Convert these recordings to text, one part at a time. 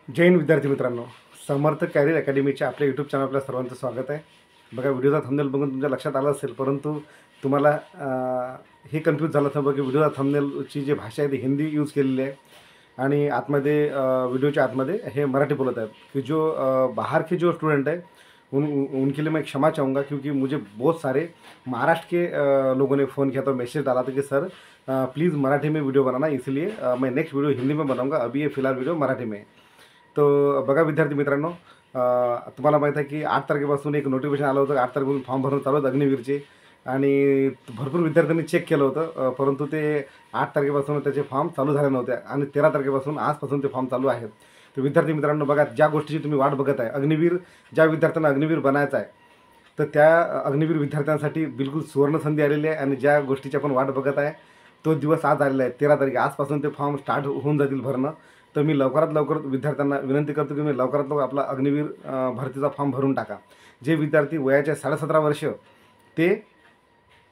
जय हिंद विद्यार्थी मित्रांनो, समर्थ कॅरियर अकॅडमीच्या आपल्या यूट्यूब चॅनल आपल्या सर्वांचं स्वागत आहे. बघा, व्हिडिओचा थंबनेल बघून तुमच्या लक्षात आलं असेल, परंतु तुम्हाला हे कन्फ्यूज झालं असेल की व्हिडिओचा थंबनेलची जी भाषा आहे ती हिंदी यूज केलेली आहे आणि आतमध्ये व्हिडिओच्या आतमध्ये हे मराठी बोलत आहेत कि जो बाहर के जो स्टूडेंट है उनके लिए मैं क्षमा चाहूँगा, क्योंकि मुझे बहुत सारे महाराष्ट्र के लोगों ने फ़ोन किया तो मैसेज डाला था कि सर प्लीज़ मराठी में वीडियो बनाना, इसलिए मैं नेक्स्ट वीडियो हिंदी में बनाऊंगा. अभी ये फ़िलहाल वीडियो मराठी में है. तो बघा विद्यार्थी मित्रांनो, तुम्हाला माहीत आहे की 8 तारखेपासून एक नोटिफिकेशन आलं होतं. 8 तारखेपासून फॉर्म भरणं चालू होतं अग्निवीरचे आणि भरपूर विद्यार्थ्यांनी चेक केलं होतं, परंतु ते 8 तारखेपासून त्याचे फॉर्म चालू झाले नव्हते आणि 13 तारखेपासून आजपासून ते फॉर्म चालू आहेत. तर विद्यार्थी मित्रांनो, बघा, ज्या गोष्टीची तुम्ही वाट बघत आहे, अग्निवीर, ज्या विद्यार्थ्यांना अग्निवीर बनायचं आहे, तर त्या अग्निवीर विद्यार्थ्यांसाठी बिलकुल सुवर्णसंधी आलेली आहे आणि ज्या गोष्टीची आपण वाट बघत आहे तो दिवस आज आलेला आहे. 13 तारीख आजपासून ते फॉर्म स्टार्ट होऊन जातील भरणं. तर मी लवकरात लवकर विद्यार्थ्यांना विनंती करतो की मी लवकरात लवकर आपला अग्निवीर भरतीचा फॉर्म भरून टाका. जे विद्यार्थी वयाच्या 17.5 वर्ष ते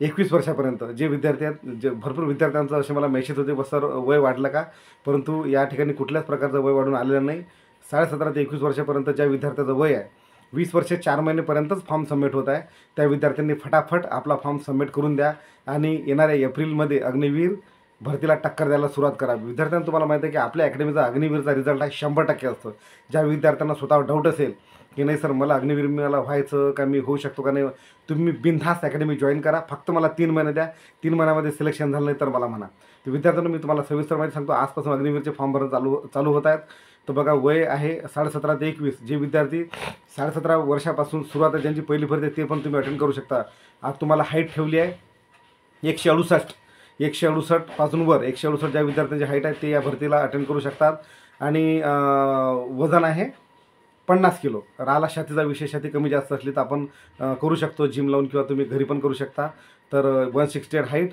21 वर्षापर्यंत जे विद्यार्थी आहेत, जे भरपूर विद्यार्थ्यांचं असे मला मेसेज होते, बस सर वय वाढलं का, परंतु या ठिकाणी कुठल्याच प्रकारचं वय वाढून आलेलं नाही. 17.5 ते 21 वर्षापर्यंत ज्या विद्यार्थ्याचं वय आहे, 20 वर्ष 4 महिनेपर्यंतच फॉर्म सबमिट होत आहे, त्या विद्यार्थ्यांनी फटाफट आपला फॉर्म सबमिट करून द्या आणि येणाऱ्या एप्रिलमध्ये अग्निवीर भरतीला टक्कर द्यायला सुरुवात करा. विद्यार्थ्यांना तुम्हाला माहिती आहे की आपल्या अकॅडमीचा अग्निवीरचा रिझल्ट हा 100% असतो. ज्या विद्यार्थ्यांना स्वतःवर डाऊट असेल की नाही सर मला अग्निवीर मला व्हायचं का, मी होऊ शकतो का नाही, तुम्ही बिनधास्त अकॅडमी जॉईन करा. फक्त मला 3 महिने द्या. 3 महिन्यामध्ये सिलेक्शन झालं नाही तर मला म्हणा. तर विद्यार्थ्यांना मी तुम्हाला सविस्तर माहिती सांगतो. आजपासून अग्निवीरचे फॉर्म भरणं चालू होत आहेत. तर बघा, वय आहे 17.5 ते 21. जे विद्यार्थी 17.5 वर्षापासून सुरुवात आहे, ज्यांची पहिली भरती आहे, ते पण तुम्ही अटेंड करू शकता. आज तुम्हाला हाईट ठेवली आहे 168 पासून वर. 168 ज्या विद्यार्थ्यांची हाईट आहे ते या भरतीला अटेंड करू शकतात. आणि वजन आहे 50 किलो. राहिला छातीचा विषय, छाती कमी जास्त असली तर आपण करू शकतो जिम लावून किंवा तुम्ही घरी पण करू शकता. तर 168 हाईट,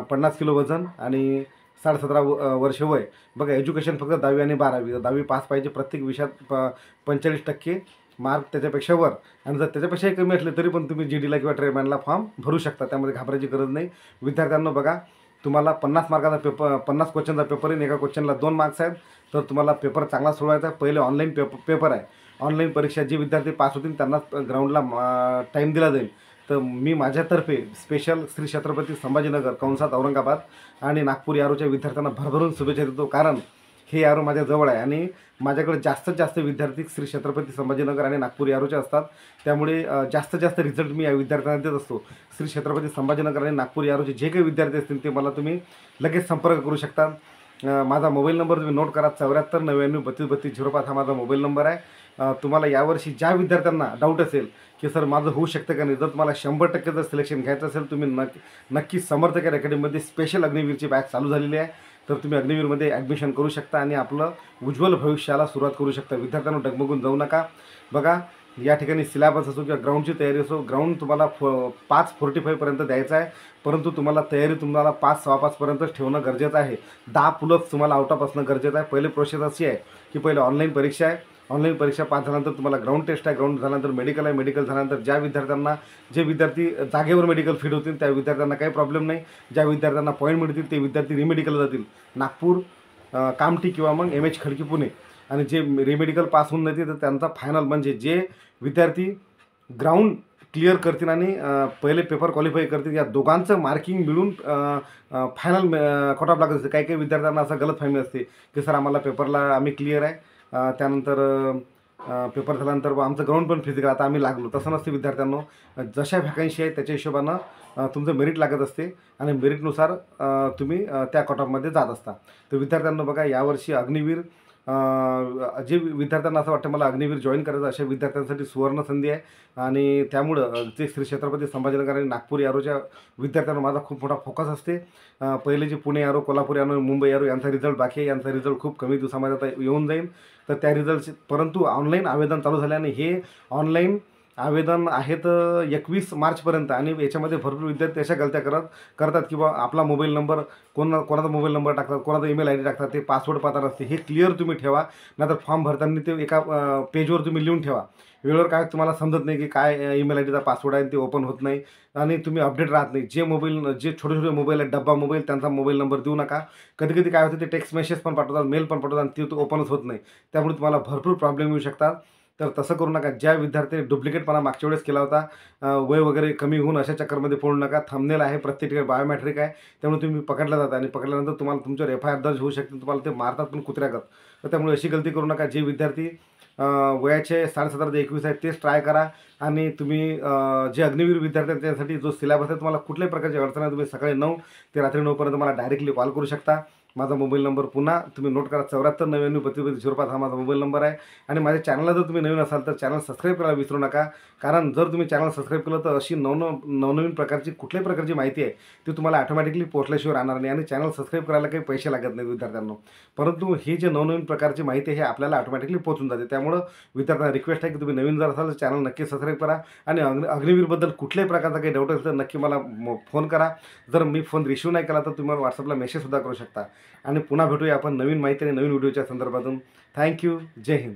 50 किलो वजन आणि 17.5 वर्ष वय. बघा, एज्युकेशन फक्त 10वी आणि 12वी. 10वी पास पाहिजे, प्रत्येक विषयात 45% मार्क त्याच्यापेक्षा वर, आणि जर त्याच्यापेक्षाही कमी असले तरी पण तुम्ही GDला किंवा ट्रेडमॅनला फॉर्म भरू शकता. त्यामध्ये घाबरायची गरज नाही. विद्यार्थ्यांना बघा, तुम्हाला 50 मार्काचा पेपर, 50 क्वेश्चनचा पेपर आहे. एका क्वेश्चनला 2 मार्क्स आहेत. तर तुम्हाला पेपर चांगला सोडवायचा आहे. पहिले ऑनलाईन पेपर आहे. ऑनलाईन परीक्षा जे विद्यार्थी पास होतील त्यांना ग्राउंडला टाईम दिला जाईल. तर मी माझ्यातर्फे स्पेशल श्री छत्रपती संभाजीनगर कंसात औरंगाबाद आणि नागपूर यारोच्या विद्यार्थ्यांना भरभरून शुभेच्छा देतो, कारण हे यारो माझ्या जवळ आहे आणि माझ्याकडे जास्तीत जास्त विद्यार्थी श्री छत्रपती संभाजीनगर आणि नागपूर यारोचे असतात. त्यामुळे जास्तीत जास्त रिझल्ट मी या विद्यार्थ्यांना देत असतो. श्री छत्रपती संभाजीनगर आणि नागपूर यारोचे जे काही विद्यार्थी असतील ते मला तुम्ही लगेच संपर्क करू शकता. माझा मोबाईल नंबर तुम्ही नोट करा. 74 99 32 32 05 हा माझा मोबाईल नंबर आहे. तुम्हाला यावर्षी ज्या विद्यार्थ्यांना डाऊट असेल की सर माझं होऊ शकतं का नाही, जर तुम्हाला 100% जर सिलेक्शन घ्यायचं असेल, तुम्ही नक्की समर्थ कॅरियर अकॅडमीमध्ये स्पेशल अग्निवीरची बॅच चालू झालेली आहे. तर तुम्ही अग्निवीरमध्ये ॲडमिशन करू शकता आणि आपलं उज्ज्वल भविष्याला सुरुवात करू शकता. विद्यार्थ्यांना डगमगून जाऊ नका. बघा, या ठिकाणी सिलेबस असो किंवा ग्राउंडची तयारी असो, ग्राउंड तुम्हाला 5:45 पर्यंत द्यायचं आहे, परंतु तुम्हाला तयारी 5 सव्वा 5 पर्यंतच ठेवणं गरजेचं आहे. 10 पुलअप्स तुम्हाला आउट ऑफ असणं गरजेचं आहे. पहिले प्रोसेस अशी आहे की पहिले ऑनलाईन परीक्षा आहे. ऑनलाईन परीक्षा पास झाल्यानंतर तुम्हाला ग्राउंड टेस्ट आहे. ग्राउंड झाल्यानंतर मेडिकल आहे. मेडिकल झाल्यानंतर जे विद्यार्थी जागेवर मेडिकल फिट होतील त्या विद्यार्थ्यांना काही प्रॉब्लेम नाही. ज्या विद्यार्थ्यांना पॉईंट मिळतील ते विद्यार्थी रिमेडिकलला जातील, नागपूर, कामठी किंवा मग MH खडकी पुणे. आणि जे रिमेडिकल पास होऊन जातील तर त्यांचा फायनल, म्हणजे जे विद्यार्थी ग्राउंड क्लिअर करतील आणि पहिले पेपर क्वालिफाय करतील, या दोघांचं मार्किंग मिळून फायनल कट ऑफ लागत असते. काही काही विद्यार्थ्यांना असं गलतफहमी असते की सर आम्हाला पेपरला आम्ही क्लिअर आहे, त्यानंतर पेपर झाल्यानंतर आमचं ग्राउंड पण फिजिकल आता आम्ही लागलो. तसं नसते विद्यार्थ्यांनो. जशा व्हॅकन्सी आहे त्याच्या हिशोबानं तुमचं मेरिट लागत असते आणि मेरिटनुसार तुम्ही त्या कट ऑफमध्ये जात असता. तर विद्यार्थ्यांना बघा, यावर्षी अग्निवीर, जे विद्यार्थ्यांना असं वाटतं मला अग्निवीर जॉईन करायचं, अशा विद्यार्थ्यांसाठी सुवर्ण संधी आहे. आणि त्यामुळं जे श्री छत्रपती संभाजीनगर आणि नागपूर यारोच्या विद्यार्थ्यांना माझा खूप मोठा फोकस असते. पहिले जे पुणे यारो, कोल्हापूर यारो, मुंबई यारो यांचा रिझल्ट बाकी आहे. यांचा रिझल्ट खूप कमी दिवसामध्ये आता येऊन जाईल. तर त्या रिझल्टचे, परंतु ऑनलाईन आवेदन चालू झाल्याने हे ऑनलाईन आवेदन आहेत 21 मार्चपर्यंत आणि याच्यामध्ये भरपूर विद्यार्थी अशा गलत्या करतात की बा आपला मोबाईल नंबर कोणाचा मोबाईल नंबर टाकतात, कोणाचा ईमेल आय डी टाकतात, ते पासवर्ड पाहता नसते. हे क्लिअर तुम्ही ठेवा. नाहीतर फॉर्म भरताना ते एका पेजवर तुम्ही लिहून ठेवा. वेळेवर काय तुम्हाला समजत नाही की काय ईमेल आय डीचा पासवर्ड आहे, ते ओपन होत नाही आणि तुम्ही अपडेट राहत नाही. जे छोटे छोटे मोबाईल आहेत, डब्बा मोबाईल, त्यांचा मोबाईल नंबर देऊ नका. कधी कधी काय होतं, ते टेक्स्ट मेसेज पण पाठवतात, मेल पण पाठवतात आणि ते ओपनच होत नाही. त्यामुळे तुम्हाला भरपूर प्रॉब्लेम येऊ शकतात. तर तसं करू नका. ज्या विद्यार्थ्यांनी डुप्लिकेटपणा मागच्या वेळेस केला होता, वय वगैरे कमी होऊन अशा चक्करमध्ये पडू नका. थंबनेल आहे, प्रत्येक ठिकाणी बायोमेट्रिक आहे, त्यामुळे तुम्ही पकडला जाता आणि पकडल्यानंतर तुम्हाला तुमच्यावर FIR दर्ज होऊ शकते. तुम्हाला ते मारतात पण कुत्र्यागत. तर त्यामुळे अशी गलती करू नका. जे विद्यार्थी वयाचे 17.5 ते 21 आहेत तेच ट्राय करा. आणि तुम्ही जे अग्निवीर विद्यार्थी आहेत त्यांच्यासाठी जो सिलेबस आहे, तुम्हाला कुठल्याही प्रकारची अडचण आहे, तुम्ही सकाळी 9 ते रात्री 9पर्यंत मला डायरेक्टली कॉल करू शकता. माझा मोबाईल नंबर पुन्हा तुम्ही नोट करा, 74 99 32 05 हा माझा मोबाईल नंबर आहे. आणि माझ्या चॅनलला जर तुम्ही नवीन असाल तर चॅनल सबस्क्राईब करायला विसरू नका. कारण जर तुम्ही चॅनल सबस्क्राईब केलं तर अशी नवनवीन प्रकारची कुठल्याही प्रकारची माहिती आहे ती तुम्हाला ऑटोमॅटिकली पोहोचल्याशिवाय राहणार नाही. आणि चॅनल सबस्क्राईब करायला काही पैसे लागत नाहीत विद्यार्थ्यांना. परंतु ही जे नवनवीन प्रकारची माहिती आहे हे आपल्याला ऑटोमॅटिकली पोहोचून जाते. त्यामुळं विद्यार्थ्यांना रिक्वेस्ट आहे की तुम्ही नवीन जर असाल तर चॅनल नक्की सबस्क्राईब करा. आणि अग्निवीरबद्दल कुठल्याही प्रकारचा काही डाऊट असेल तर नक्की मला फोन करा. जर मी फोन रिसीव्ह नाही केला तर तुम्ही मला व्हॉट्सअपला मेसेजसुद्धा करू शकता. आणि पुन्हा भेटूया आपण नवीन माहिती आणि नवीन व्हिडिओच्या संदर्भातून. थँक्यू. जय हिंद.